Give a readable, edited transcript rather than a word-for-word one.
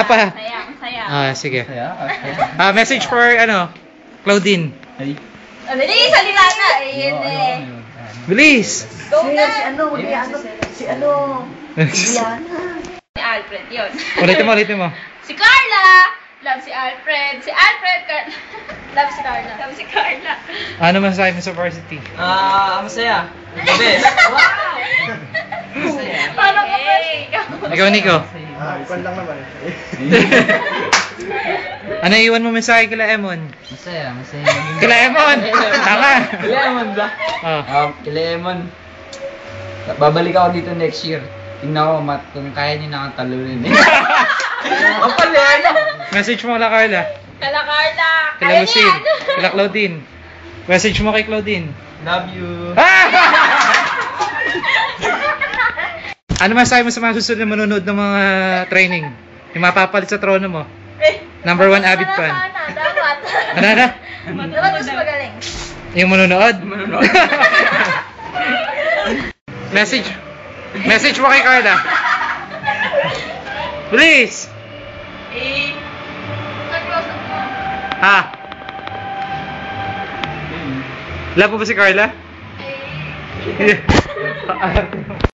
pa. Masaya, masaya. Sige. Saya? Message for, Claudine. Ay. Bilis, salita na. Ayun eh. Bilis! Go na. Si Diana. Si Alfred, yun. Ulitin mo. Si Carla. Love si Alfred. Si Alfred. Love si Carla. Love si Carla. Ano masasabi mo sa varsity? Masaya. The best. Wow! Masaya. Paano ka pa? Ikaw, Nico. Ikon lang naman. Ano iwan mo mensahe kila Emon? Masaya. Kila Emon! Tama! Kila Emon ba? Kila Emon. Babalik ako dito next year. Tingnan ko kung kaya niyo na akong talunin eh. Kapal yan! Message mo kila Carla. Kala Carla. Kila Kaya Lucille. niyan. Kila Claudine. Message mo kay Claudine. Love you. Ano masasabi mo sa mga susunod na manonood ng mga training? Yung mapapalit sa trono mo? Number 1 avid fan. Dapat. Ano? Dapat mas magaling. Yung manonood? Message mo kay Carla. Please! Love mo ba si Carla?